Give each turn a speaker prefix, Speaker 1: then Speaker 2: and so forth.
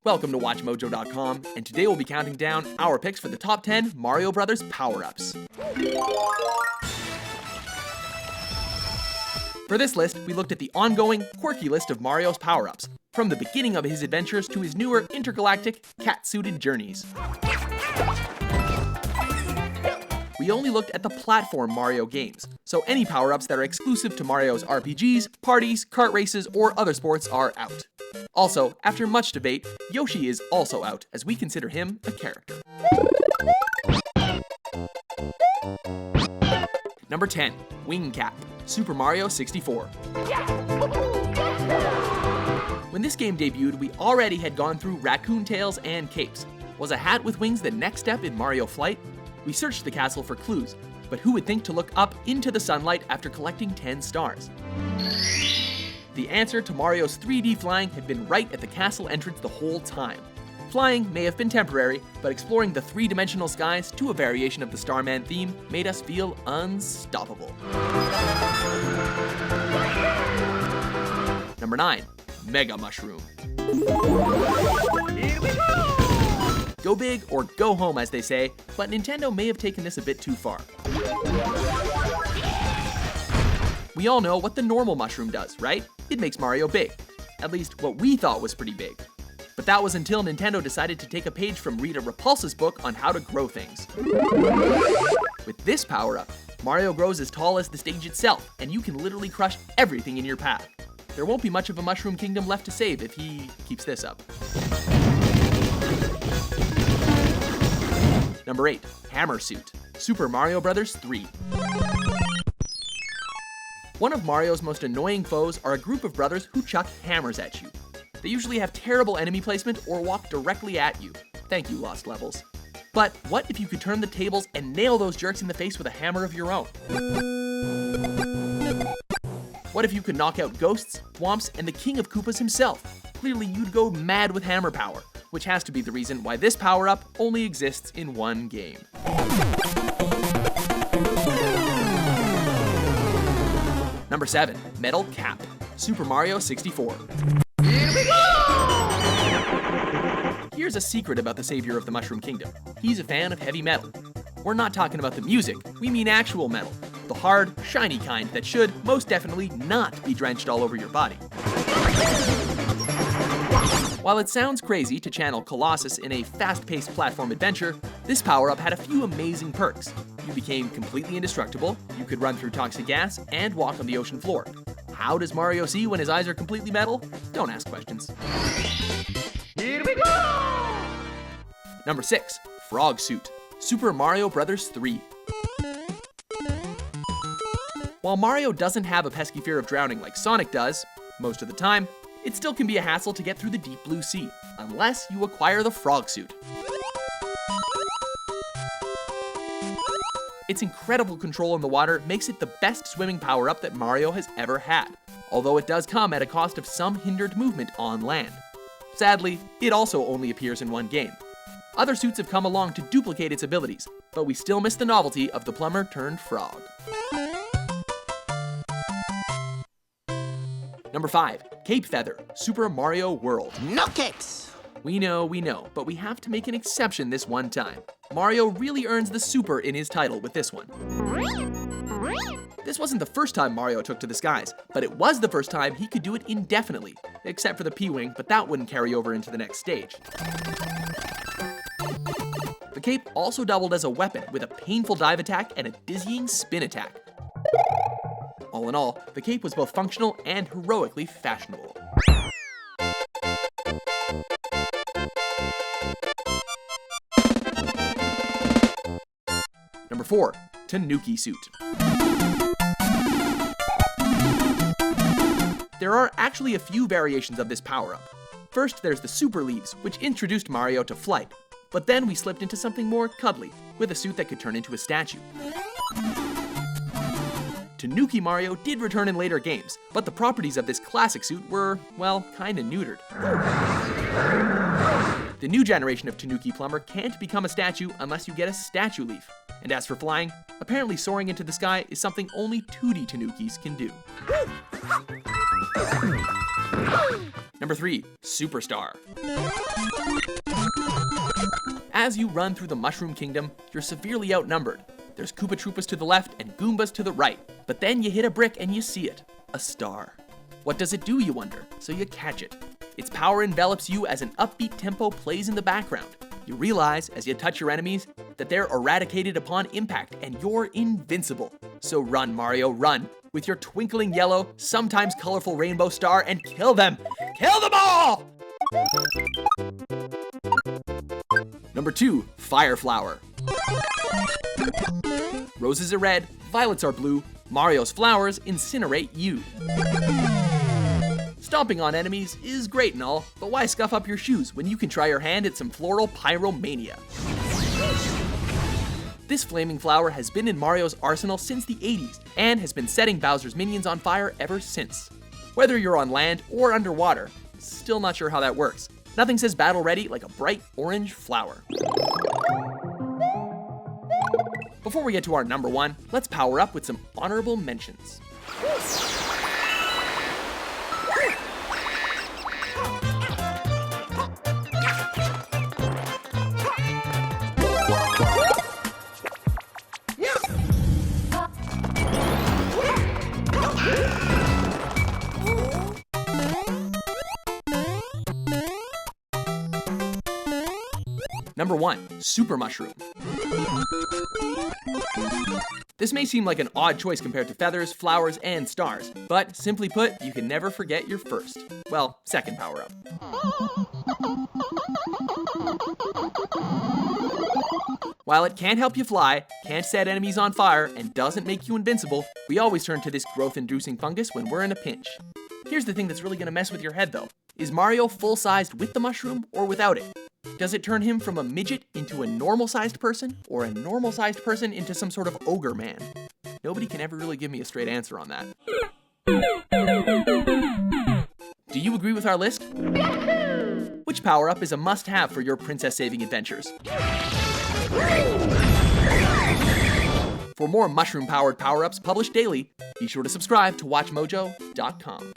Speaker 1: Welcome to WatchMojo.com, and today we'll be counting down our picks for the top 10 Mario Brothers power-ups. For this list, we looked at the ongoing, quirky list of Mario's power-ups, from the beginning of his adventures to his newer intergalactic, cat-suited journeys. We only looked at the platform Mario games, so any power-ups that are exclusive to Mario's RPGs, parties, kart races, or other sports are out. Also, after much debate, Yoshi is also out, as we consider him a character. Number 10, Wing Cap, Super Mario 64. When this game debuted, we already had gone through raccoon tails and capes. Was a hat with wings the next step in Mario flight? We searched the castle for clues, but who would think to look up into the sunlight after collecting 10 stars? The answer to Mario's 3D flying had been right at the castle entrance the whole time. Flying may have been temporary, but exploring the three-dimensional skies to a variation of the Starman theme made us feel unstoppable. Number 9, Mega Mushroom. Here we go! Go big or go home, as they say, but Nintendo may have taken this a bit too far. We all know what the normal mushroom does, right? It makes Mario big. At least what we thought was pretty big. But that was until Nintendo decided to take a page from Rita Repulsa's book on how to grow things. With this power-up, Mario grows as tall as the stage itself, and you can literally crush everything in your path. There won't be much of a Mushroom Kingdom left to save if he keeps this up. Number 8, Hammer Suit, Super Mario Bros. 3. One of Mario's most annoying foes are a group of brothers who chuck hammers at you. They usually have terrible enemy placement or walk directly at you. Thank you, Lost Levels. But what if you could turn the tables and nail those jerks in the face with a hammer of your own? What if you could knock out ghosts, Thwomps, and the King of Koopas himself? Clearly you'd go mad with hammer power, which has to be the reason why this power-up only exists in one game. Number 7, Metal Cap, Super Mario 64. Here we go! Here's a secret about the savior of the Mushroom Kingdom. He's a fan of heavy metal. We're not talking about the music, we mean actual metal. The hard, shiny kind that should, most definitely, not be drenched all over your body. While it sounds crazy to channel Colossus in a fast-paced platform adventure, this power-up had a few amazing perks. You became completely indestructible, you could run through toxic gas, and walk on the ocean floor. How does Mario see when his eyes are completely metal? Don't ask questions. Here we go! Number 6, Frog Suit, Super Mario Bros. 3. While Mario doesn't have a pesky fear of drowning like Sonic does, most of the time, it still can be a hassle to get through the deep blue sea, unless you acquire the Frog Suit. Its incredible control in the water makes it the best swimming power-up that Mario has ever had, although it does come at a cost of some hindered movement on land. Sadly, it also only appears in one game. Other suits have come along to duplicate its abilities, but we still miss the novelty of the plumber turned frog. Number 5, Cape Feather, Super Mario World.
Speaker 2: No capes!
Speaker 1: We know, but we have to make an exception this one time. Mario really earns the super in his title with this one. This wasn't the first time Mario took to the skies, but it was the first time he could do it indefinitely, except for the P-Wing, but that wouldn't carry over into the next stage. The cape also doubled as a weapon with a painful dive attack and a dizzying spin attack. All in all, the cape was both functional and heroically fashionable. Number 4, Tanuki Suit. There are actually a few variations of this power-up. First, there's the Super Leaves, which introduced Mario to flight, but then we slipped into something more cuddly, with a suit that could turn into a statue. Tanuki Mario did return in later games, but the properties of this classic suit were, well, kinda neutered. The new generation of Tanuki Plumber can't become a statue unless you get a statue leaf, And as for flying, apparently soaring into the sky is something only 2D Tanukis can do. Number 3, Superstar. As you run through the Mushroom Kingdom, you're severely outnumbered. There's Koopa Troopas to the left and Goombas to the right. But then you hit a brick and you see it. A star. What does it do, you wonder? So you catch it. Its power envelops you as an upbeat tempo plays in the background. You realize, as you touch your enemies, that they're eradicated upon impact and you're invincible. So run, Mario, run, with your twinkling yellow, sometimes colorful rainbow star, and kill them! Kill them all! Number 2, Fire Flower. Roses are red, violets are blue, Mario's flowers incinerate you. Stomping on enemies is great and all, but why scuff up your shoes when you can try your hand at some floral pyromania? This flaming flower has been in Mario's arsenal since the 80s and has been setting Bowser's minions on fire ever since. Whether you're on land or underwater, still not sure how that works. Nothing says battle ready like a bright orange flower. Before we get to our number 1, let's power up with some honorable mentions. Number 1, Super Mushroom. This may seem like an odd choice compared to feathers, flowers, and stars, but simply put, you can never forget your first, well, second power-up. While it can't help you fly, can't set enemies on fire, and doesn't make you invincible, we always turn to this growth-inducing fungus when we're in a pinch. Here's the thing that's really gonna mess with your head though. Is Mario full-sized with the mushroom or without it? Does it turn him from a midget into a normal-sized person, or a normal-sized person into some sort of ogre man? Nobody can ever really give me a straight answer on that. Do you agree with our list? Which power-up is a must-have for your princess-saving adventures? For more mushroom-powered power-ups published daily, be sure to subscribe to WatchMojo.com.